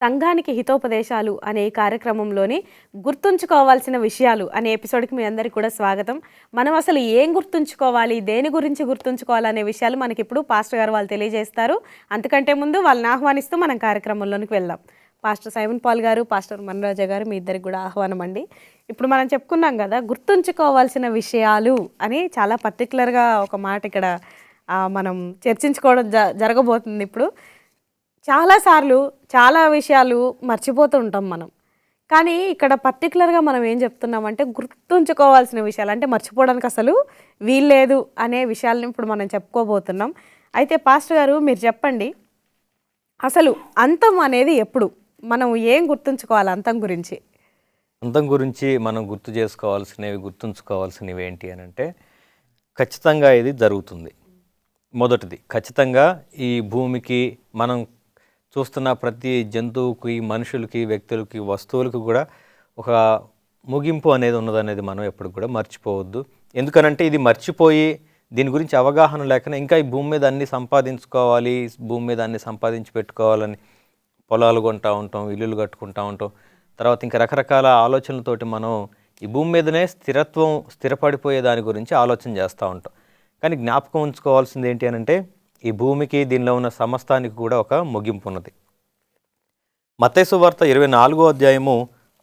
సంఘానికి హితోపదేశాలు అనే ఈ కార్యక్రమంలోని గుర్తుంచుకోవాల్సిన విషయాలు అనే ఎపిసోడ్కి మీ అందరికీ కూడా స్వాగతం. మనం అసలు ఏం గుర్తుంచుకోవాలి, దేని గురించి గుర్తుంచుకోవాలి అనే విషయాలు మనకి ఇప్పుడు పాస్టర్ గారు వాళ్ళు తెలియజేస్తారు. అంతకంటే ముందు వాళ్ళని ఆహ్వానిస్తూ మనం కార్యక్రమంలోనికి వెళ్దాం. పాస్టర్ సైమన్ పాల్ గారు, పాస్టర్ మన్రాజా గారు, మీ ఇద్దరికి కూడా ఆహ్వానం అండి. ఇప్పుడు మనం చెప్పుకున్నాం కదా, గుర్తుంచుకోవాల్సిన విషయాలు అని చాలా పర్టికులర్గా ఒక మాట ఇక్కడ మనం చర్చించుకోవడం జరగబోతుంది. ఇప్పుడు చాలాసార్లు చాలా విషయాలు మర్చిపోతూ ఉంటాం మనం. కానీ ఇక్కడ పర్టికులర్గా మనం ఏం చెప్తున్నామంటే గుర్తుంచుకోవాల్సిన విషయాలు, అంటే మర్చిపోవడానికి అసలు వీల్లేదు అనే విషయాలను ఇప్పుడు మనం చెప్పుకోబోతున్నాం. అయితే పాస్టర్ గారు మీరు చెప్పండి, అసలు అంతం అనేది ఎప్పుడు? మనం ఏం గుర్తుంచుకోవాలి అంతం గురించి? అంతం గురించి మనం గుర్తుంచుకోవాల్సినవి ఏంటి అని అంటే, ఖచ్చితంగా ఇది జరుగుతుంది. మొదటిది, ఖచ్చితంగా ఈ భూమికి మనం చూస్తున్న ప్రతి జంతువుకి, మనుషులకి, వ్యక్తులకి, వస్తువులకు కూడా ఒక ముగింపు అనేది ఉన్నదనేది మనం ఎప్పుడు కూడా మర్చిపోవద్దు. ఎందుకనంటే ఇది మర్చిపోయి దీని గురించి అవగాహన లేకనే ఇంకా ఈ భూమి మీద అన్ని సంపాదించుకోవాలి, భూమి మీద అన్ని సంపాదించి పెట్టుకోవాలని పొలాలు కొంటూ ఉంటాం, ఇల్లులు కట్టుకుంటూ ఉంటాం. తర్వాత ఇంకా రకరకాల ఆలోచనలతోటి మనం ఈ భూమి మీదనే స్థిరపడిపోయే దాని గురించి ఆలోచన చేస్తూ ఉంటాం. కానీ జ్ఞాపకం ఉంచుకోవాల్సింది ఏంటి అని అంటే, ఈ భూమికి దీనిలో ఉన్న సమస్తానికి కూడా ఒక ముగింపు ఉన్నది. మత్తయి సువార్త 24వ అధ్యాయము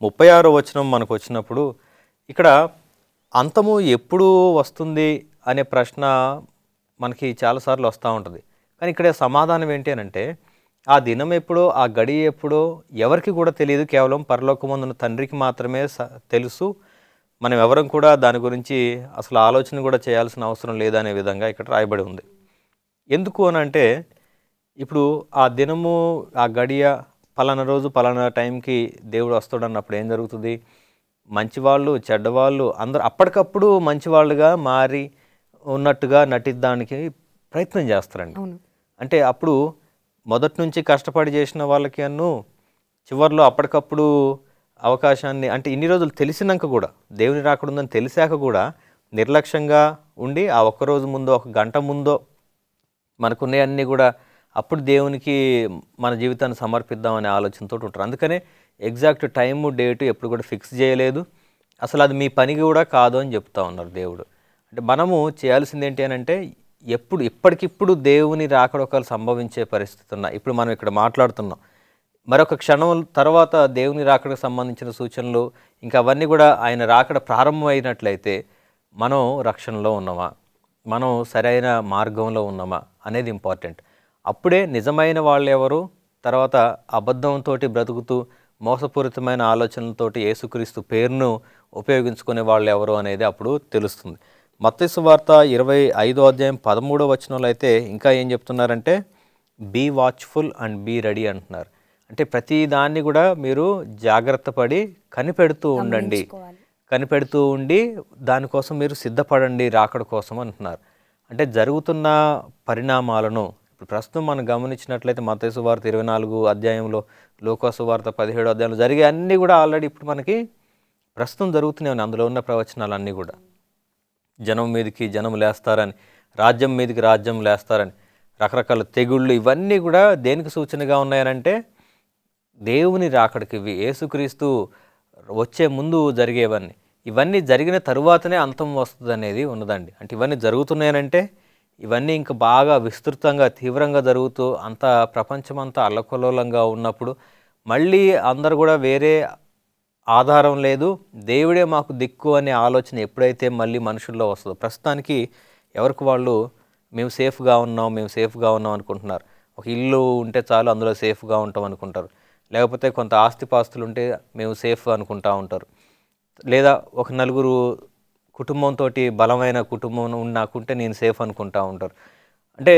36వ వచనం మనకు వచ్చినప్పుడు, ఇక్కడ అంతము ఎప్పుడు వస్తుంది అనే ప్రశ్న మనకి చాలాసార్లు వస్తూ ఉంటుంది. కానీ ఇక్కడ సమాధానం ఏంటి అని అంటే, ఆ దినం ఎప్పుడో, ఆ గడి ఎప్పుడో ఎవరికి కూడా తెలియదు. కేవలం పరలోకమందున్న తండ్రికి మాత్రమే తెలుసు. మనం ఎవరం కూడా దాని గురించి అసలు ఆలోచన కూడా చేయాల్సిన అవసరం లేదనే విధంగా ఇక్కడ రాయబడి ఉంది. ఎందుకు అని అంటే, ఇప్పుడు ఆ దినము, ఆ గడియ, పలానా రోజు పలానా టైంకి దేవుడు వస్తాడన్నప్పుడు ఏం జరుగుతుంది? మంచివాళ్ళు, చెడ్డవాళ్ళు అందరూ అప్పటికప్పుడు మంచివాళ్ళుగా మారి ఉన్నట్టుగా నటిద్దానికి ప్రయత్నం చేస్తారండి. అంటే అప్పుడు మొదటి నుంచి కష్టపడి చేసిన వాళ్ళకి చివరిలో అప్పటికప్పుడు అవకాశాన్ని, అంటే ఇన్ని రోజులు తెలిసినాక కూడా, దేవుని రాకడుందని తెలిసాక కూడా నిర్లక్ష్యంగా ఉండి ఆ ఒక్కరోజు ముందో, ఒక గంట ముందో మనకున్నాయన్నీ కూడా అప్పుడు దేవునికి మన జీవితాన్ని సమర్పిద్దామనే ఆలోచనతో ఉంటారు. అందుకనే ఎగ్జాక్ట్ టైము, డేటు ఎప్పుడు కూడా ఫిక్స్ చేయలేదు. అసలు అది మీ పని కూడా కాదు అని చెప్తా ఉన్నారు దేవుడు. అంటే మనము చేయాల్సింది ఏంటి అని అంటే, ఇప్పటికిప్పుడు దేవుని రాకడొకలు సంభవించే పరిస్థితి ఉన్నా, ఇప్పుడు మనం ఇక్కడ మాట్లాడుతున్నాం, మరొక క్షణం తర్వాత దేవుని రాకడకు సంబంధించిన సూచనలు ఇంకా అవన్నీ కూడా ఆయన రాకడ ప్రారంభమైనట్లయితే మనం రక్షణలో ఉన్నామా, మనం సరైన మార్గంలో ఉన్నామా అనేది ఇంపార్టెంట్. అప్పుడే నిజమైన వాళ్ళు ఎవరు, తర్వాత అబద్ధంతో బ్రతుకుతూ మోసపూరితమైన ఆలోచనలతోటి యేసుక్రీస్తు పేరును ఉపయోగించుకునే వాళ్ళు ఎవరు అనేది అప్పుడు తెలుస్తుంది. మత్తయి సువార్త 25వ అధ్యాయం 13వ వచనంలో అయితే ఇంకా ఏం చెప్తున్నారంటే, be watchful and be ready అంటున్నారు. అంటే ప్రతి దాన్ని కూడా మీరు జాగ్రత్త పడి కనిపెడుతూ ఉండి దానికోసం మీరు సిద్ధపడండి రాకడ కోసం అంటున్నారు. అంటే జరుగుతున్న పరిణామాలను ఇప్పుడు ప్రస్తుతం మనం గమనించినట్లయితే మత్తయి సువార్త 24 అధ్యాయంలో, లూకా సువార్త 17 అధ్యాయంలో జరిగే అన్నీ కూడా ఆల్రెడీ ఇప్పుడు మనకి ప్రస్తుతం జరుగుతూనే ఉన్నాయి. అందులో ఉన్న ప్రవచనాలన్నీ కూడా జనం మీదకి జనం లేస్తారని, రాజ్యం మీదకి రాజ్యం లేస్తారని, రకరకాల తెగుళ్ళు, ఇవన్నీ కూడా దేనికి సూచనగా ఉన్నాయనంటే దేవుని రాకడికి, యేసుక్రీస్తు వచ్చే ముందు జరిగేవన్నీ. ఇవన్నీ జరిగిన తరువాతనే అంతం వస్తుంది అనేది ఉన్నదండి. అంటే ఇవన్నీ జరుగుతున్నాయనంటే ఇవన్నీ ఇంకా బాగా విస్తృతంగా, తీవ్రంగా జరుగుతూ అంతా ప్రపంచమంతా అల్లకల్లోలంగా ఉన్నప్పుడు మళ్ళీ అందరు కూడా వేరే ఆధారం లేదు, దేవుడే మాకు దిక్కు అనే ఆలోచన ఎప్పుడైతే మళ్ళీ మనుషుల్లో వస్తుందో, ప్రస్తుతానికి ఎవరికి వాళ్ళు మేము సేఫ్గా ఉన్నాం అనుకుంటున్నారు. ఒక ఇల్లు ఉంటే చాలు, అందులో సేఫ్గా ఉంటాం అనుకుంటారు. లేకపోతే కొంత ఆస్తిపాస్తులు ఉంటే మేము సేఫ్ అనుకుంటూ ఉంటారు. లేదా ఒక నలుగురు కుటుంబంతో, బలమైన కుటుంబం నాకుంటే నేను సేఫ్ అనుకుంటూ ఉంటారు. అంటే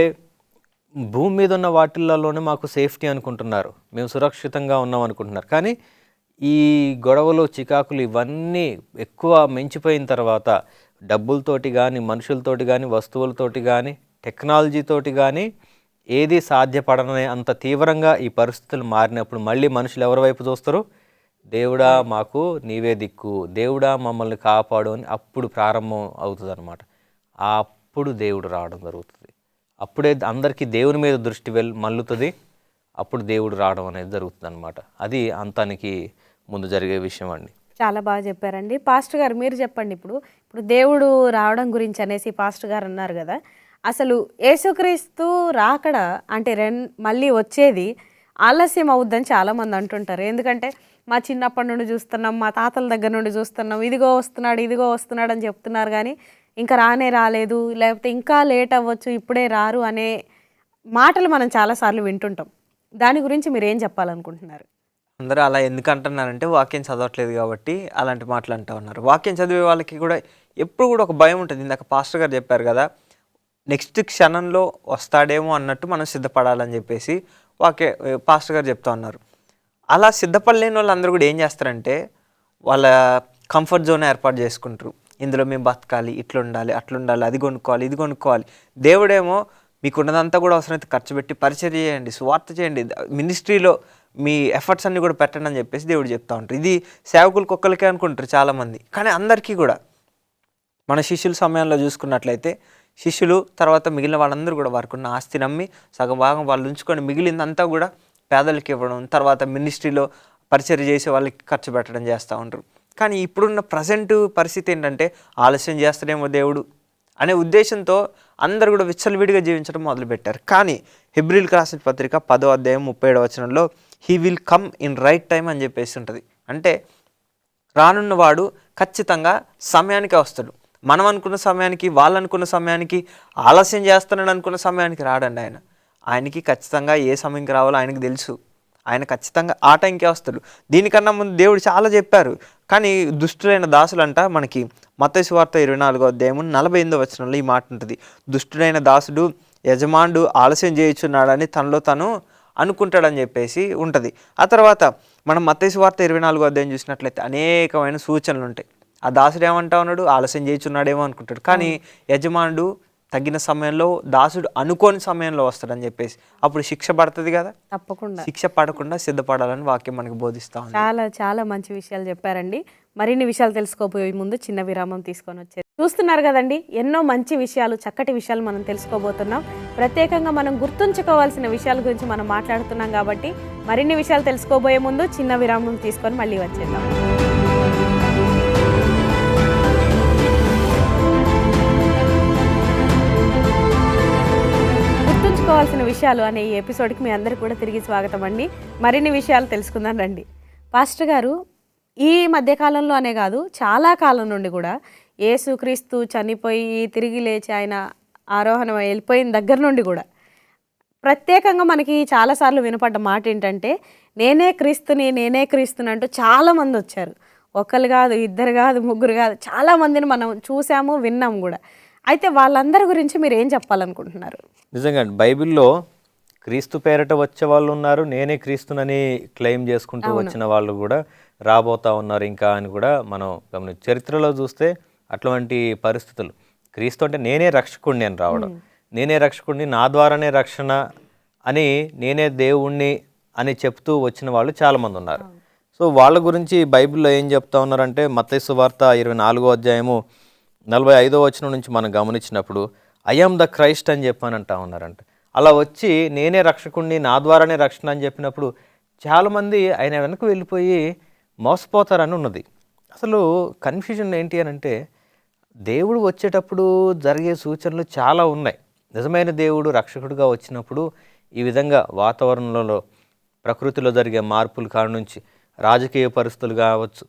భూమి మీద ఉన్న వాటిల్లోనే మాకు సేఫ్టీ అనుకుంటున్నారు, మేము సురక్షితంగా ఉన్నాం అనుకుంటున్నారు. కానీ ఈ గొడవలు, చికాకులు ఇవన్నీ ఎక్కువ మించిపోయిన తర్వాత డబ్బులతోటి కానీ, మనుషులతోటి కానీ, వస్తువులతోటి కానీ, టెక్నాలజీతోటి కానీ ఏది సాధ్యపడనే అంత తీవ్రంగా ఈ పరిస్థితులు మారినప్పుడు మళ్ళీ మనుషులు ఎవరి వైపు చూస్తారు? దేవుడా మాకు నీవే దిక్కు, దేవుడా మమ్మల్ని కాపాడు అని అప్పుడు ప్రారంభం అవుతుంది అనమాట. అప్పుడు దేవుడు రావడం జరుగుతుంది. అప్పుడే అందరికీ దేవుని మీద దృష్టి మల్లుతుంది. అప్పుడు దేవుడు రావడం అనేది జరుగుతుంది అనమాట. అది అంతానికి ముందు జరిగే విషయం అండి. చాలా బాగా చెప్పారండి. పాస్టర్ గారు మీరు చెప్పండి, ఇప్పుడు దేవుడు రావడం గురించి అనేసి పాస్టర్ గారు అన్నారు కదా, అసలు యేసుక్రీస్తు రాకడ అంటే మళ్ళీ వచ్చేది ఆలస్యం అవుద్దని చాలామంది అంటుంటారు. ఎందుకంటే మా చిన్నప్పటి నుండి చూస్తున్నాం, మా తాతల దగ్గర నుండి చూస్తున్నాం, ఇదిగో వస్తున్నాడు అని చెప్తున్నారు, కానీ ఇంకా రాలేదు, లేకపోతే ఇంకా లేట్ అవ్వచ్చు, ఇప్పుడే రారు అనే మాటలు మనం చాలాసార్లు వింటుంటాం. దాని గురించి మీరు ఏం చెప్పాలనుకుంటున్నారు? అందరూ అలా ఎందుకు అంటున్నారంటే వాక్యం చదవట్లేదు కాబట్టి అలాంటి మాటలు అంటూ ఉన్నారు. వాక్యం చదివే వాళ్ళకి కూడా ఎప్పుడు కూడా ఒక భయం ఉంటుంది. ఇందాక పాస్టర్ గారు చెప్పారు కదా, నెక్స్ట్ క్షణంలో వస్తాడేమో అన్నట్టు మనం సిద్ధపడాలని చెప్పేసి పాస్టర్ గారు చెప్తా ఉన్నారు. అలా సిద్ధపడలేని వాళ్ళు అందరూ కూడా ఏం చేస్తారంటే వాళ్ళ కంఫర్ట్ జోన్ ఏర్పాటు చేసుకుంటారు. ఇందులో మేము బతకాలి, ఇట్లుండాలి, అట్లుండాలి, అది కొనుక్కోవాలి, ఇది కొనుక్కోవాలి. దేవుడేమో మీకు ఉన్నదంతా కూడా అవసరమైతే ఖర్చు పెట్టి పరిచర్య చేయండి, సువార్త చేయండి, మినిస్ట్రీలో మీ ఎఫర్ట్స్ అన్నీ కూడా పెట్టండి అని చెప్పేసి దేవుడు చెప్తా ఉంటారు. ఇది సేవకులకు ఒక్కరికే అనుకుంటారు చాలామంది, కానీ అందరికీ కూడా. మన శిష్యుల సమయంలో చూసుకున్నట్లయితే శిష్యులు తర్వాత మిగిలిన వాళ్ళందరూ కూడా వారికి ఉన్న ఆస్తి నమ్మి సగం భాగం వాళ్ళు ఉంచుకొని మిగిలిందంతా కూడా పేదలకు ఇవ్వడం, తర్వాత మినిస్ట్రీలో పరిచర్య చేసే వాళ్ళకి ఖర్చు పెట్టడం చేస్తూ ఉంటారు. కానీ ఇప్పుడున్న ప్రజెంట్ పరిస్థితి ఏంటంటే ఆలస్యం చేస్తాడేమో దేవుడు అనే ఉద్దేశంతో అందరూ కూడా విచ్చలవిడిగా జీవించడం మొదలుపెట్టారు. కానీ హెబ్రీయులకు రాసిన పత్రిక 10వ అధ్యాయం 37వ వచనంలో he will come in right time అని చెప్పేసి ఉంటుంది. అంటే రానున్నవాడు ఖచ్చితంగా సమయానికే వస్తాడు. మనం అనుకున్న సమయానికి, వాళ్ళు అనుకున్న సమయానికి, ఆలస్యం చేస్తానని అనుకున్న సమయానికి రాడండి ఆయన. ఆయనకి ఖచ్చితంగా ఏ సమయంకి రావాలో ఆయనకి తెలుసు. ఆయన ఖచ్చితంగా ఆ టైంకే వస్తాడు. దీనికన్నా ముందు దేవుడు చాలా చెప్పారు. కానీ దుష్టులైన దాసులంట మనకి మత్తయి సువార్త 24వ అధ్యాయం 48వ వచనంలో ఈ మాట ఉంటుంది. దుష్టుడైన దాసుడు యజమానుడు ఆలస్యం చేయుచున్నాడని తనలో తను అనుకుంటాడని చెప్పేసి ఉంటుంది. ఆ తర్వాత మనం మత్తయి సువార్త 24వ అధ్యాయం చూసినట్లయితే అనేకమైన సూచనలు ఉంటాయి. ఆ దాసుడు ఏమంటా ఉన్నాడు, ఆలస్యం చేయుచున్నాడేమో అనుకుంటాడు, కానీ యజమానుడు తగిన సమయంలో, దాసుడు అనుకోని సమయంలో వస్తాడని చెప్పేసి అప్పుడు శిక్ష పడుతుంది కదా. తప్పకుండా శిక్ష పడకుండా సిద్ధపడాలని వాక్యం మనకి బోధిస్తా ఉంది. చాలా చాలా మంచి విషయాలు చెప్పారండి. మరిన్ని విషయాలు తెలుసుకోబోయే ముందు చిన్న విరామం తీసుకొని వచ్చేది. చూస్తున్నారు కదండి, ఎన్నో మంచి విషయాలు, చక్కటి విషయాలు మనం తెలుసుకోబోతున్నాం. ప్రత్యేకంగా మనం గుర్తుంచుకోవాల్సిన విషయాల గురించి మనం మాట్లాడుతున్నాం కాబట్టి మరిన్ని విషయాలు తెలుసుకోబోయే ముందు చిన్న విరామం తీసుకొని మళ్ళీ వచ్చేద్దాం. గుర్తుంచుకోవాల్సిన విషయాలు అనే ఈ ఎపిసోడ్కి మీ అందరికీ కూడా తిరిగి స్వాగతం అండి. మరిన్ని విషయాలు తెలుసుకుందాం రండి. పాస్టర్ గారు, ఈ మధ్యకాలంలో అనే కాదు, చాలా కాలం నుండి కూడా యేసుక్రీస్తు చనిపోయి తిరిగి లేచి ఆయన ఆరోహణ వెళ్ళిపోయిన దగ్గర నుండి కూడా ప్రత్యేకంగా మనకి చాలాసార్లు వినపడ్డ మాట ఏంటంటే నేనే క్రీస్తుని అంటూ చాలామంది వచ్చారు. ఒకరు కాదు, ఇద్దరు కాదు, ముగ్గురు కాదు, చాలామందిని మనం చూసాము, విన్నాము కూడా. అయితే వాళ్ళందరి గురించి మీరు ఏం చెప్పాలనుకుంటున్నారు? నిజంగా బైబిల్లో క్రీస్తు పేరట వచ్చే వాళ్ళు ఉన్నారు, నేనే క్రీస్తునని క్లెయిమ్ చేసుకుంటూ వచ్చిన వాళ్ళు కూడా రాబోతా ఉన్నారు ఇంకా అని కూడా మనం చరిత్రలో చూస్తే అటువంటి పరిస్థితులు. క్రీస్తు అంటే నేనే రక్షకుడిని అని రావడం, నేనే రక్షకుడిని, నా ద్వారానే రక్షణ అని, నేనే దేవుణ్ణి అని చెప్తూ వచ్చిన వాళ్ళు చాలామంది ఉన్నారు. సో వాళ్ళ గురించి బైబిల్లో ఏం చెప్తా ఉన్నారంటే మత్తయి సువార్త 24వ అధ్యాయము 45వ వచనం నుంచి మనం గమనించినప్పుడు ఐ యామ్ ద క్రైస్ట్ అని చెప్పానంటా ఉన్నారంట. అలా వచ్చి నేనే రక్షకుడిని, నా ద్వారానే రక్షణ అని చెప్పినప్పుడు చాలామంది ఆయన వెనక్కి వెళ్ళిపోయి మోసపోతారని ఉన్నది. అసలు కన్ఫ్యూజన్ ఏంటి అని అంటే దేవుడు వచ్చేటప్పుడు జరిగే సూచనలు చాలా ఉన్నాయి. నిజమైన దేవుడు రక్షకుడిగా వచ్చినప్పుడు ఈ విధంగా వాతావరణంలో, ప్రకృతిలో జరిగే మార్పుల కాడ నుంచి, రాజకీయ పరిస్థితులు కావచ్చు,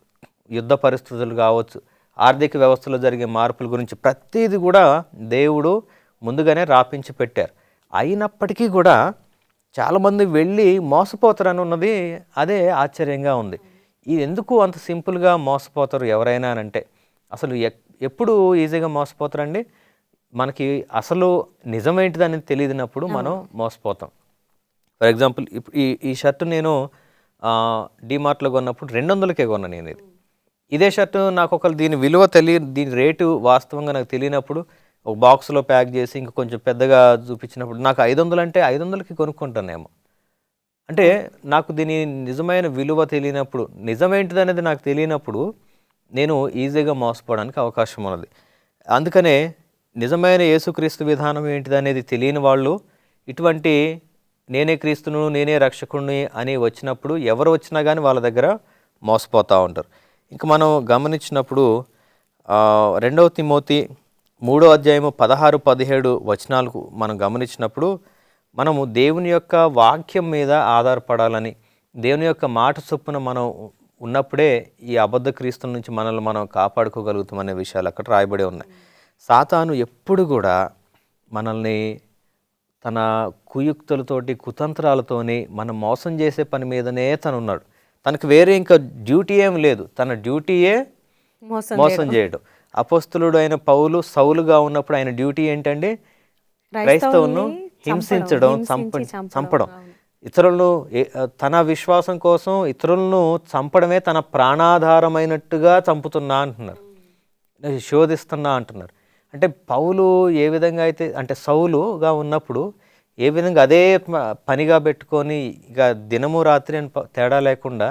యుద్ధ పరిస్థితులు కావచ్చు, ఆర్థిక వ్యవస్థలో జరిగే మార్పుల గురించి ప్రతిదీ కూడా దేవుడు ముందుగానే రాపించి పెట్టారు. అయినప్పటికీ కూడా చాలామంది వెళ్ళి మోసపోతారని ఉన్నది అదే ఆశ్చర్యంగా ఉంది. ఇది ఎందుకు అంత సింపుల్గా మోసపోతారు ఎవరైనా అని అంటే, అసలు ఎప్పుడు ఈజీగా మోసపోతారండి? మనకి అసలు నిజమేంటిదని తెలియనప్పుడు మనం మోసపోతాం. ఫర్ ఎగ్జాంపుల్ ఇప్పుడు ఈ షర్ట్ నేను డిమార్ట్లో కొన్నప్పుడు 200కే కొన్నా నేను. ఇదే షర్టు నాకు ఒకళ్ళు దీని విలువ దీని రేటు వాస్తవంగా నాకు తెలియనప్పుడు ఒక బాక్స్లో ప్యాక్ చేసి ఇంకా కొంచెం పెద్దగా చూపించినప్పుడు నాకు 500 అంటే 500కి కొనుక్కుంటానేమో. అంటే నాకు దీని నిజమైన విలువ తెలియనప్పుడు, నిజమేంటిది అనేది నాకు తెలియనప్పుడు నేను ఈజీగా మోసపోవడానికి అవకాశం ఉన్నది. అందుకనే నిజమైన యేసుక్రీస్తు విధానం ఏంటిది అనేది తెలియని వాళ్ళు ఇటువంటి నేనే క్రీస్తును, నేనే రక్షకుడిని అని వచ్చినప్పుడు ఎవరు వచ్చినా కానీ వాళ్ళ దగ్గర మోసపోతూ ఉంటారు. ఇంకా మనం గమనించినప్పుడు 2 తిమోతి 3:16-17 వచనాలకు మనం గమనించినప్పుడు మనము దేవుని యొక్క వాక్యం మీద ఆధారపడాలని, దేవుని యొక్క మాట చొప్పున మనం ఉన్నప్పుడే ఈ అబద్ధ క్రీస్తుల నుంచి మనల్ని మనం కాపాడుకోగలుగుతాం అనే విషయాలు అక్కడ రాయబడి ఉన్నాయి. సాతాను ఎప్పుడు కూడా మనల్ని తన కుయుక్తులతోటి, కుతంత్రాలతోని మనం మోసం చేసే పని మీదనే తను ఉన్నాడు. తనకు వేరే ఇంకా డ్యూటీ ఏం లేదు. తన డ్యూటీయే మోసం చేయడం. అపోస్తలుడు అయిన పౌలు సౌలుగా ఉన్నప్పుడు ఆయన డ్యూటీ ఏంటండి? క్రైస్తవులను హింసించడం, చంపడం. ఇతరులను తన విశ్వాసం కోసం ఇతరులను చంపడమే తన ప్రాణాధారమైనట్టుగా చంపుతున్నా అంటున్నారు, శోధిస్తున్నా అంటున్నారు. అంటే పౌలు ఏ విధంగా అయితే, అంటే సౌలుగా ఉన్నప్పుడు ఏ విధంగా అదే పనిగా పెట్టుకొని ఇక దినము రాత్రి అని తేడా లేకుండా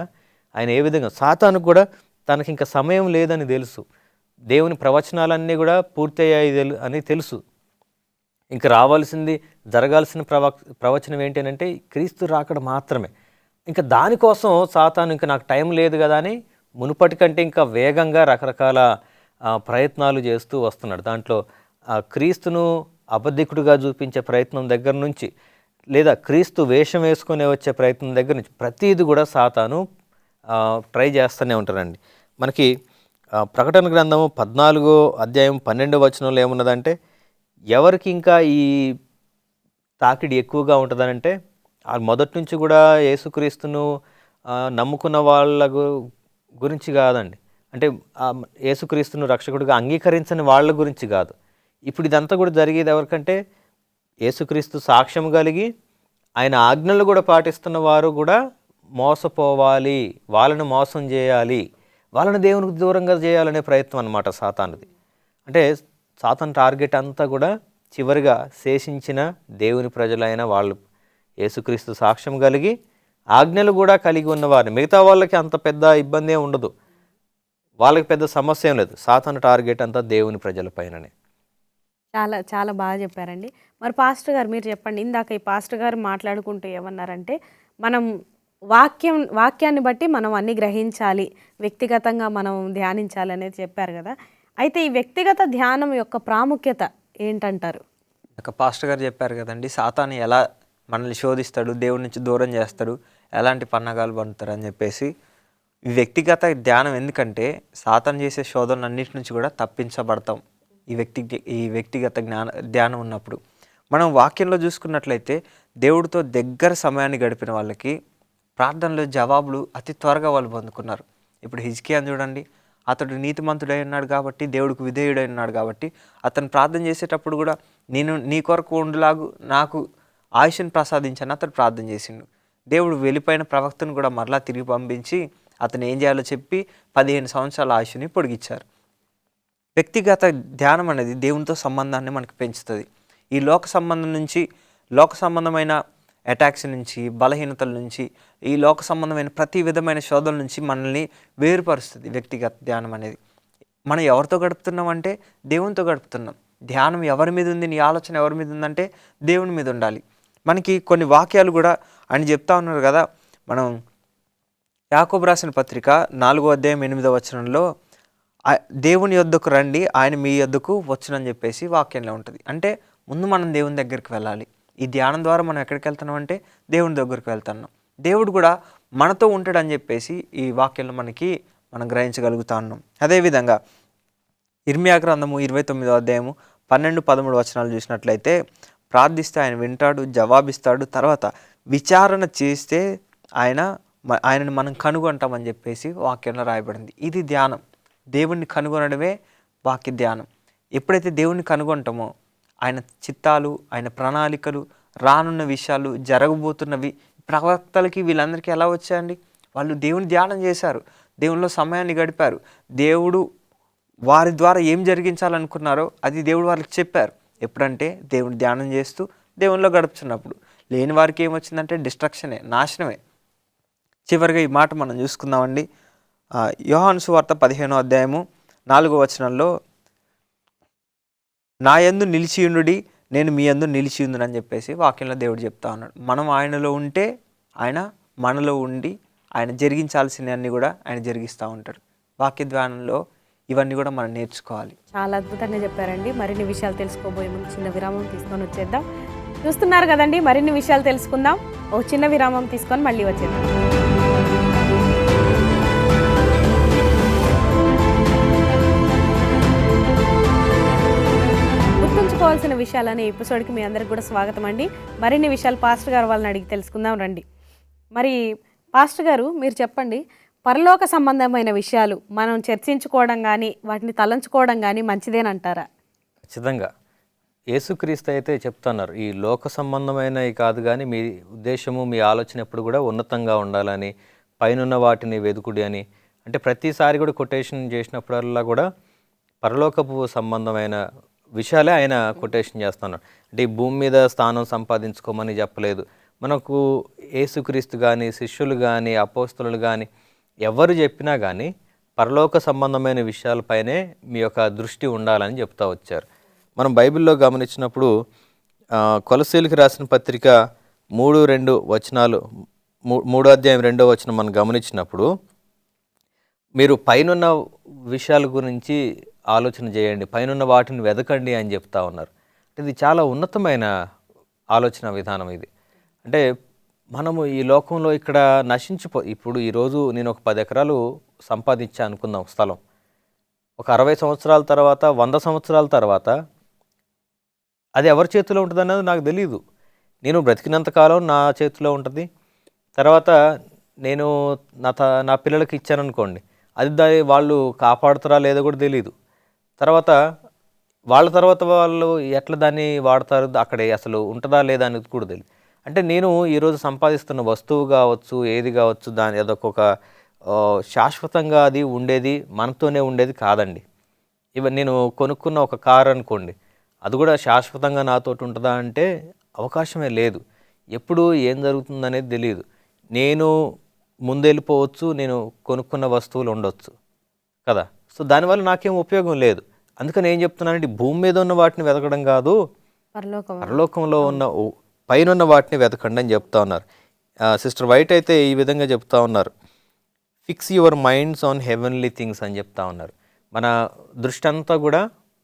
ఆయన ఏ విధంగా, సాతానుకు కూడా తనకి ఇంకా సమయం లేదని తెలుసు, దేవుని ప్రవచనాలన్నీ కూడా పూర్తయ్యాయి అని తెలుసు. ఇంకా రావాల్సింది, జరగాల్సిన ప్రవచనం ఏంటి అంటే క్రీస్తు రాకడ మాత్రమే. ఇంకా దానికోసం సాతాను ఇంకా నాకు టైం లేదు కదా అని మునుపటి కంటే ఇంకా వేగంగా రకరకాల ప్రయత్నాలు చేస్తూ వస్తున్నాడు. దాంట్లో క్రీస్తును అబద్ధికుడిగా చూపించే ప్రయత్నం దగ్గర నుంచి, లేదా క్రీస్తు వేషం వేసుకునే వచ్చే ప్రయత్నం దగ్గర నుంచి ప్రతిదీ కూడా సాతాను ట్రై చేస్తూనే ఉంటారండి. మనకి ప్రకటన గ్రంథము 14:12 ఏమున్నదంటే, ఎవరికి ఇంకా ఈ తాకిడి ఎక్కువగా ఉంటుందనంటే మొదటి నుంచి కూడా యేసుక్రీస్తును నమ్ముకున్న వాళ్ళ గురించి కాదండి. అంటే యేసుక్రీస్తును రక్షకుడిగా అంగీకరించని వాళ్ళ గురించి కాదు. ఇప్పుడు ఇదంతా కూడా జరిగేది ఎవరికంటే, యేసుక్రీస్తు సాక్ష్యం కలిగి ఆయన ఆజ్ఞలు కూడా పాటిస్తున్న వారు కూడా మోసపోవాలి, వాళ్ళని మోసం చేయాలి, వాళ్ళని దేవునికి దూరంగా చేయాలనే ప్రయత్నం అన్నమాట సాతానుది. అంటే సాతాను టార్గెట్ అంతా కూడా చివరిగా శేషించిన దేవుని ప్రజలైన వాళ్ళు, యేసుక్రీస్తు సాక్ష్యం కలిగి ఆజ్ఞలు కూడా కలిగి ఉన్నవారిని. మిగతా వాళ్ళకి అంత పెద్ద ఇబ్బంది ఏమి ఉండదు, వాళ్ళకి పెద్ద సమస్య ఏం లేదు. సాతాను టార్గెట్ అంతా దేవుని ప్రజల పైననే. చాలా చాలా బాగా చెప్పారండి. మరి పాస్టర్ గారు మీరు చెప్పండి. ఇందాక ఈ పాస్టర్ గారు మాట్లాడుకుంటూ ఏమన్నారంటే, మనం వాక్యాన్ని బట్టి మనం అన్ని గ్రహించాలి, వ్యక్తిగతంగా మనం ధ్యానించాలి అనేది చెప్పారు కదా. అయితే ఈ వ్యక్తిగత ధ్యానం యొక్క ప్రాముఖ్యత ఏంటంటారు? ఒక పాస్టర్ గారు చెప్పారు కదండి, సాతాను ఎలా మనల్ని శోధిస్తాడు, దేవుడి నుంచి దూరం చేస్తాడు, ఎలాంటి పన్నాగాలు పన్నుతారు అని చెప్పేసి. ఈ వ్యక్తిగత ధ్యానం ఎందుకంటే సాతాను చేసే శోధనలన్నిటి నుంచి కూడా తప్పించబడతాం ఈ వ్యక్తిగత ధ్యానం ఉన్నప్పుడు. మనం వాక్యంలో చూసుకున్నట్లయితే దేవుడితో దగ్గర సమయాన్ని గడిపిన వాళ్ళకి ప్రార్థనలో జవాబులు అతి త్వరగా వాళ్ళు పొందుకున్నారు. ఇప్పుడు హిజ్కియాను చూడండి, అతడు నీతిమంతుడై ఉన్నాడు కాబట్టి, దేవుడికి విధేయుడై ఉన్నాడు కాబట్టి, అతను ప్రార్థన చేసేటప్పుడు కూడా నేను నీ కొరకు ఉండులాగు నాకు ఆయుష్ని ప్రసాదించని అతడు ప్రార్థన చేసిండు. దేవుడు వెళ్ళిపోయిన ప్రవక్తను కూడా మరలా తిరిగి పంపించి అతను ఏం చేయాలో చెప్పి 15 సంవత్సరాల ఆయుష్ని పొడిగించారు. వ్యక్తిగత ధ్యానం అనేది దేవునితో సంబంధాన్ని మనకు పెంచుతుంది. ఈ లోక సంబంధమైన అటాక్స్ నుంచి, బలహీనతల నుంచి, ఈ లోక సంబంధమైన ప్రతి విధమైన శోధనల నుంచి మనల్ని వేరుపరుస్తుంది వ్యక్తిగత ధ్యానం అనేది. మనం ఎవరితో గడుపుతున్నాం అంటే దేవునితో గడుపుతున్నాం. ధ్యానం ఎవరి మీద ఉంది, నీ ఆలోచన ఎవరి మీద ఉందంటే దేవుని మీద ఉండాలి. మనకి కొన్ని వాక్యాలు కూడా ఆయన చెప్తా ఉన్నారు కదా. మనం యాకోబు రాసిన పత్రిక 4:8 దేవుని యొద్దకు రండి, ఆయన మీ యొద్దకు వచ్చునని చెప్పేసి వాక్యంలో ఉంటుంది. అంటే ముందు మనం దేవుని దగ్గరికి వెళ్ళాలి. ఈ ధ్యానం ద్వారా మనం ఎక్కడికి వెళ్తున్నాం అంటే దేవుని దగ్గరికి వెళ్తున్నాం. దేవుడు కూడా మనతో ఉంటాడని చెప్పేసి ఈ వాక్యంలో మనం గ్రహించగలుగుతా ఉన్నాం. అదేవిధంగా ఇర్మియా గ్రంథము 29:12-13 చూసినట్లయితే, ప్రార్థిస్తే ఆయన వింటాడు, జవాబిస్తాడు, తర్వాత విచారణ చేస్తే ఆయనను మనం కనుగొంటామని చెప్పేసి వాక్యంలో రాయబడింది. ఇది ధ్యానం. దేవుణ్ణి కనుగొనడమే వాక్య ధ్యానం. ఎప్పుడైతే దేవుణ్ణి కనుగొంటామో ఆయన చిత్తాలు, ఆయన ప్రణాళికలు, రానున్న విషయాలు, జరగబోతున్నవి ప్రవక్తలకి వీళ్ళందరికీ ఎలా వచ్చాయండి? వాళ్ళు దేవుని ధ్యానం చేశారు, దేవునిలో సమయాన్ని గడిపారు. దేవుడు వారి ద్వారా ఏం జరిగించాలనుకున్నారో అది దేవుడు వాళ్ళకి చెప్పారు. ఎప్పుడంటే దేవుని ధ్యానం చేస్తూ దేవునిలో గడుపుతున్నప్పుడు. లేని వారికి ఏమొచ్చిందంటే డిస్ట్రక్షనే, నాశనమే. చివరిగా ఈ మాట మనం చూసుకుందామండి. యోహాను సువార్త 15:4 నా యందు నిలిచియుండుడి, నేను మీ యందు నిలిచి ఉందని చెప్పేసి వాక్యంలో దేవుడు చెప్తా ఉన్నాడు. మనం ఆయనలో ఉంటే ఆయన మనలో ఉండి ఆయన జరిగించాల్సినవన్నీ కూడా ఆయన జరిగిస్తూ ఉంటాడు. వాక్య ధ్యానంలో ఇవన్నీ కూడా మనం నేర్చుకోవాలి. చాలా అద్భుతంగా చెప్పారండి. మరిన్ని విషయాలు తెలుసుకోబోయే ముందు చిన్న విరామం తీసుకొని వచ్చేద్దాం. చూస్తున్నారు కదండి, మరిన్ని విషయాలు తెలుసుకుందాం. ఓ చిన్న విరామం తీసుకొని మళ్ళీ వచ్చేద్దాం. గుర్తుంచుకోవాల్సిన విషయాలనే ఎపిసోడ్కి మీ అందరికి కూడా స్వాగతం అండి. మరిన్ని విషయాలు పాస్టర్ గారు వాళ్ళని అడిగి తెలుసుకుందాం రండి. మరి పాస్టర్ గారు మీరు చెప్పండి, పరలోక సంబంధమైన విషయాలు మనం చర్చించుకోవడం కానీ వాటిని తలంచుకోవడం కానీ మంచిదేనంటారా? ఖచ్చితంగా. యేసుక్రీస్తు అయితే చెప్తున్నారు, ఈ లోక సంబంధమైనవి కాదు కానీ మీ ఉద్దేశము మీ ఆలోచన ఎప్పుడు కూడా ఉన్నతంగా ఉండాలని, పైనున్న వాటిని వెదుకుడి అని. అంటే ప్రతిసారి కూడా కొటేషన్ చేసినప్పుడల్లా కూడా పరలోకపు సంబంధమైన విషయాలే ఆయన కొటేషన్ చేస్తున్నాడు. అంటే ఈ భూమి మీద స్థానం సంపాదించుకోమని చెప్పలేదు. మనకు యేసుక్రీస్తు కానీ శిష్యులు కానీ అపోస్తలులు కానీ ఎవరు చెప్పినా కానీ పరలోక సంబంధమైన విషయాలపైనే మీ యొక్క దృష్టి ఉండాలని చెప్తా వచ్చారు. మనం బైబిల్లో గమనించినప్పుడు కొలసీలకు రాసిన పత్రిక 3:2 వచనాలు, 3వ అధ్యాయం 2వ వచనం మనం గమనించినప్పుడు, మీరు పైనున్న విషయాల గురించి ఆలోచన చేయండి, పైనున్న వాటిని వెదకండి అని చెప్తా ఉన్నారు. ఇది చాలా ఉన్నతమైన ఆలోచన విధానం ఇది. అంటే మనము ఈ లోకంలో ఇక్కడ ఇప్పుడు ఈరోజు నేను ఒక 10 ఎకరాలు సంపాదించా అనుకుందాం స్థలం. ఒక 60 సంవత్సరాల తర్వాత, 100 సంవత్సరాల తర్వాత అది ఎవరి చేతిలో ఉంటుంది అన్నది నాకు తెలియదు. నేను బ్రతికినంత కాలం నా చేతిలో ఉంటుంది. తర్వాత నేను నా పిల్లలకి ఇచ్చాను అనుకోండి, అది వాళ్ళు కాపాడుతారా లేదో కూడా తెలియదు. తర్వాత వాళ్ళు ఎట్లా దాన్ని వాడతారు, అక్కడ అసలు ఉంటుందా లేదా అనేది కూడా తెలియదు. అంటే నేను ఈరోజు సంపాదిస్తున్న వస్తువు కావచ్చు, ఏది కావచ్చు, దాని అదొక శాశ్వతంగా అది ఉండేది, మనతోనే ఉండేది కాదండి. ఈవెన్ నేను కొనుక్కున్న ఒక కారు అనుకోండి, అది కూడా శాశ్వతంగా నాతోటి ఉంటుందా అంటే అవకాశమే లేదు. ఎప్పుడు ఏం జరుగుతుందనేది తెలియదు. నేను ముందెళ్ళిపోవచ్చు, నేను కొనుక్కున్న వస్తువులు ఉండొచ్చు కదా. సో దానివల్ల నాకేం ఉపయోగం లేదు. అందుకని ఏం చెప్తున్నానంటే, భూమి మీద ఉన్న వాటిని వెతకడం కాదు, పరలోకంలో ఉన్న పైన వాటిని వెతకండి అని చెప్తా ఉన్నారు. సిస్టర్ వైట్ అయితే ఈ విధంగా చెప్తా ఉన్నారు, fix your minds on heavenly things అని చెప్తా ఉన్నారు. మన దృష్టి అంతా కూడా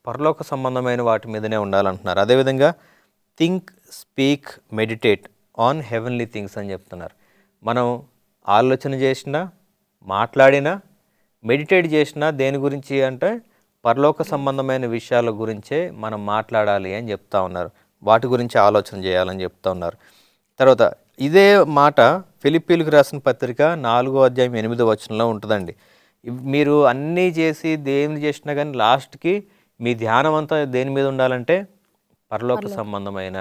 పరలోక సంబంధమైన వాటి మీదనే ఉండాలంటున్నారు. అదేవిధంగా think, speak, meditate on heavenly things అని చెప్తున్నారు. మనం ఆలోచన చేసినా, మాట్లాడినా, మెడిటేట్ చేసినా దేని గురించి అంటే పరలోక సంబంధమైన విషయాల గురించే మనం మాట్లాడాలి అని చెప్తా ఉన్నారు. వాటి గురించి ఆలోచన చేయాలని చెప్తా ఉన్నారు. తర్వాత ఇదే మాట ఫిలిప్పీలకు రాసిన పత్రిక 4వ అధ్యాయం 8వ వచనంలో ఉంటుందండి. మీరు అన్నీ చేసి దేని చేసినా కానీ లాస్ట్కి మీ ధ్యానం అంతా దేని మీద ఉండాలంటే పరలోక సంబంధమైన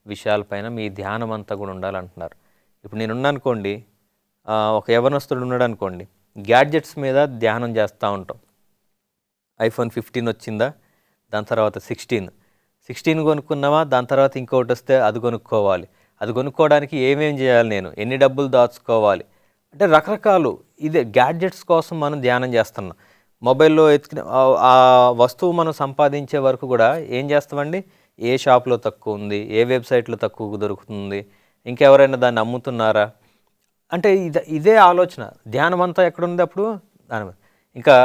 విషయాలపైన మీ ధ్యానం అంతా కూడా ఉండాలంటున్నారు. ఇప్పుడు నేనున్నా అనుకోండి, ఒక యవనస్తుడు ఉన్నాడు అనుకోండి, గ్యాడ్జెట్స్ మీద ధ్యానం చేస్తూ ఉంటాం. iPhone 15 వచ్చిందా, దాని తర్వాత 16 కొనుక్కున్నామా, దాని తర్వాత ఇంకోటి వస్తే అది కొనుక్కోవాలి. అది కొనుక్కోవడానికి ఏమేం చేయాలి, నేను ఎన్ని డబ్బులు దాచుకోవాలి, అంటే రకరకాలు ఇదే గ్యాడ్జెట్స్ కోసం మనం ధ్యానం చేస్తున్నాం. మొబైల్లో ఎత్తుకుని ఆ వస్తువు మనం సంపాదించే వరకు కూడా ఏం చేస్తామండి, ఏ షాప్లో తక్కువ ఉంది, ఏ వెబ్సైట్లో తక్కువ దొరుకుతుంది, ఇంకెవరైనా దాన్ని అమ్ముతున్నారా, అంటే ఇదే ఆలోచన. ధ్యానం అంతా ఎక్కడుంది అప్పుడు దాని. ఇంకా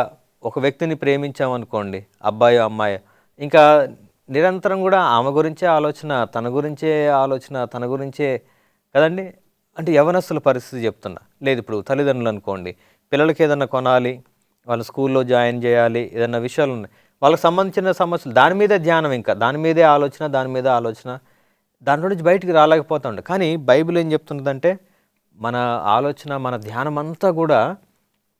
ఒక వ్యక్తిని ప్రేమించామనుకోండి, అబ్బాయో అమ్మాయో, ఇంకా నిరంతరం కూడా ఆమె గురించే ఆలోచన, తన గురించే కదండి. అంటే యవనస్తుల పరిస్థితి చెప్తున్నా. లేదు ఇప్పుడు తల్లిదండ్రులు అనుకోండి, పిల్లలకి ఏదన్నా కొనాలి, వాళ్ళ స్కూల్లో జాయిన్ చేయాలి, ఏదన్నా విషయాలు ఉన్నాయి, వాళ్ళకి సంబంధించిన సమస్యలు, దాని మీదే ధ్యానం, ఇంకా దాని మీదే ఆలోచన, దాంట్లో నుంచి బయటికి రాలేకపోతుండే. కానీ బైబిల్ ఏం చెప్తున్నదంటే, మన ఆలోచన, మన ధ్యానం అంతా కూడా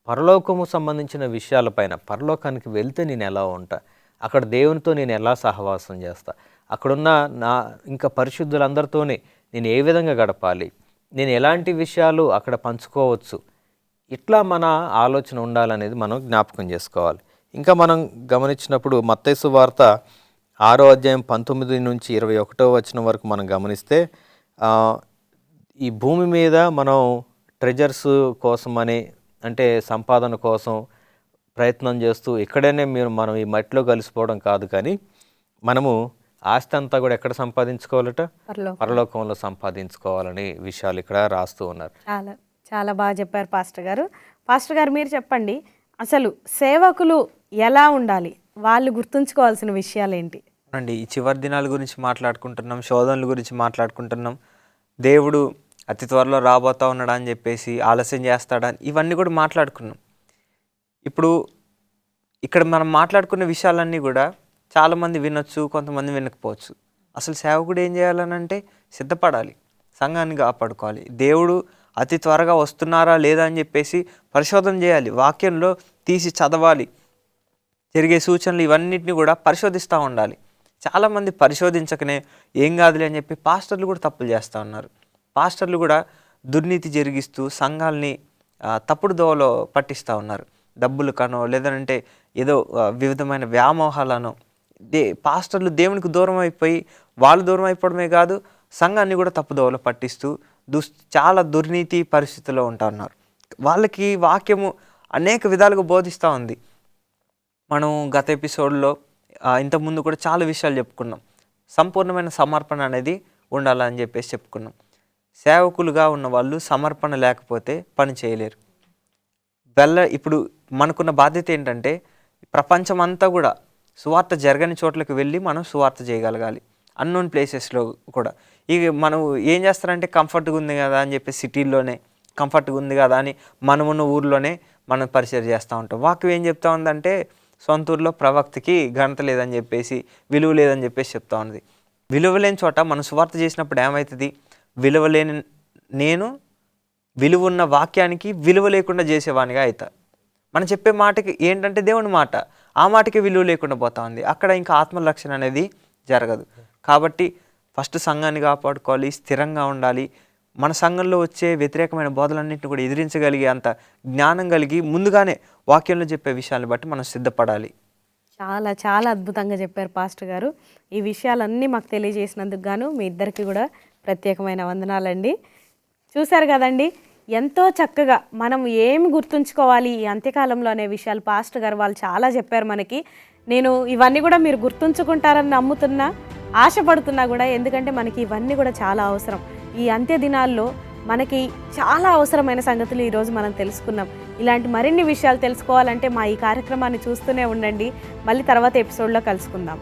పరలోకము సంబంధించిన విషయాలపైన. పరలోకానికి వెళ్తే నేను ఎలా ఉంటా, అక్కడ దేవునితో నేను ఎలా సహవాసం చేస్తా, అక్కడున్న ఇంకా పరిశుద్ధులందరితోనే నేను ఏ విధంగా గడపాలి, నేను ఎలాంటి విషయాలు అక్కడ పంచుకోవచ్చు, ఇట్లా మన ఆలోచన ఉండాలనేది మనం జ్ఞాపకం చేసుకోవాలి. ఇంకా మనం గమనించినప్పుడు మత్తయి సువార్త 6వ అధ్యాయం 19 నుంచి 21వ వచనం వరకు మనం గమనిస్తే, ఈ భూమి మీద మనం ట్రెజర్స్ కోసమని, అంటే సంపాదన కోసం ప్రయత్నం చేస్తూ ఇక్కడనే మనం ఈ మట్టిలో కలిసిపోవడం కాదు, కానీ మనము ఆస్తి అంతా కూడా ఎక్కడ సంపాదించుకోవాలట? పరలోకం. పరలోకంలో సంపాదించుకోవాలని విషయాలు ఇక్కడ రాస్తూ ఉన్నారు. చాలా చాలా బాగా చెప్పారు పాస్టర్ గారు. పాస్టర్ గారు మీరు చెప్పండి, అసలు సేవకులు ఎలా ఉండాలి, వాళ్ళు గుర్తుంచుకోవాల్సిన విషయాలు ఏంటి? అండి, ఈ చివరి దినాల గురించి మాట్లాడుకుంటున్నాం, శోధనల గురించి మాట్లాడుకుంటున్నాం, దేవుడు అతి త్వరలో రాబోతా ఉన్నాడా అని చెప్పేసి, ఆలస్యం చేస్తాడా, ఇవన్నీ కూడా మాట్లాడుకున్నాం. ఇప్పుడు ఇక్కడ మనం మాట్లాడుకున్న విషయాలన్నీ కూడా చాలామంది వినొచ్చు, కొంతమంది వినకపోవచ్చు. అసలు సేవకుడు ఏం చేయాలని అంటే సిద్ధపడాలి, సంఘాన్ని కాపాడుకోవాలి, దేవుడు అతి త్వరగా వస్తున్నారా లేదా అని చెప్పేసి పరిశోధన చేయాలి, వాక్యంలో తీసి చదవాలి, జరిగే సూచనలు ఇవన్నిటిని కూడా పరిశోధిస్తూ ఉండాలి. చాలామంది పరిశోధించకనే ఏం కాదులే అని చెప్పి పాస్టర్లు కూడా తప్పులు చేస్తూ ఉన్నారు. పాస్టర్లు కూడా దుర్నీతి జరిగిస్తూ సంఘాలని తప్పుడు దోవలో పట్టిస్తూ ఉన్నారు. డబ్బులు కనో లేదంటే ఏదో వివిధమైన వ్యామోహాలను పాస్టర్లు దేవునికి దూరం అయిపోయి వాళ్ళు దూరం అయిపోవడమే కాదు, సంఘాన్ని కూడా తప్పుదోవలో పట్టిస్తూ చాలా దుర్నీతి పరిస్థితుల్లో ఉంటా ఉన్నారు. వాళ్ళకి వాక్యము అనేక విధాలుగా బోధిస్తూ ఉంది. మనం గత ఎపిసోడ్లో ఇంతకుముందు కూడా చాలా విషయాలు చెప్పుకున్నాం. సంపూర్ణమైన సమర్పణ అనేది ఉండాలని చెప్పేసి చెప్పుకున్నాం. సేవకులుగా ఉన్న వాళ్ళు సమర్పణ లేకపోతే పని చేయలేరు. ఇప్పుడు మనకున్న బాధ్యత ఏంటంటే ప్రపంచమంతా కూడా సువార్త జరగని చోట్లకు వెళ్ళి మనం సువార్త చేయగలగాలి, అన్నోన్ ప్లేసెస్లో కూడా. ఇక మనం ఏం చేస్తారంటే కంఫర్ట్గా ఉంది కదా అని చెప్పి సిటీల్లోనే కంఫర్ట్గా ఉంది కదా అని మనమున్న ఊర్లోనే మనం పరిచయం చేస్తూ ఉంటాం. వాక్యం ఏం చెప్తా ఉందంటే సొంత ఊర్లో ప్రవక్తకి ఘనత లేదని చెప్పేసి, విలువ లేదని చెప్పేసి చెప్తా ఉంది. విలువ లేని చోట మనం సువార్త చేసినప్పుడు ఏమవుతుంది? విలువ లేని నేను విలువ ఉన్న వాక్యానికి విలువ లేకుండా చేసేవానిగా అవుతా. మనం చెప్పే మాటకి ఏంటంటే దేవుని మాట, ఆ మాటకి విలువ లేకుండా పోతా ఉంది. అక్కడ ఇంకా ఆత్మరక్షణ అనేది జరగదు. కాబట్టి ఫస్ట్ సంఘాన్ని కాపాడుకోవాలి, స్థిరంగా ఉండాలి. మన సంఘంలో వచ్చే వ్యతిరేకమైన బోధలన్నింటిని కూడా ఎదిరించగలిగే అంత జ్ఞానం కలిగి ముందుగానే వాక్యంలో చెప్పే విషయాన్ని బట్టి మనం సిద్ధపడాలి. చాలా చాలా అద్భుతంగా చెప్పారు పాస్టర్ గారు. ఈ విషయాలన్నీ మాకు తెలియజేసినందుకు గాను మీ ఇద్దరికి కూడా ప్రత్యేకమైన వందనాలండి. చూశారు కదండి, ఎంతో చక్కగా మనం ఏమి గుర్తుంచుకోవాలి ఈ అంత్యకాలంలో అనే విషయాలు పాస్టర్ గారు వాళ్ళు చాలా చెప్పారు మనకి. నేను ఇవన్నీ కూడా మీరు గుర్తుంచుకుంటారని నమ్ముతున్నా, ఆశపడుతున్నా కూడా. ఎందుకంటే మనకి ఇవన్నీ కూడా చాలా అవసరం. ఈ అంత్య దినాల్లో మనకి చాలా అవసరమైన సంగతులు ఈరోజు మనం తెలుసుకున్నాం. ఇలాంటి మరిన్ని విషయాలు తెలుసుకోవాలంటే మా ఈ కార్యక్రమాన్ని చూస్తూనే ఉండండి. మళ్ళీ తర్వాత ఎపిసోడ్లో కలుసుకుందాం.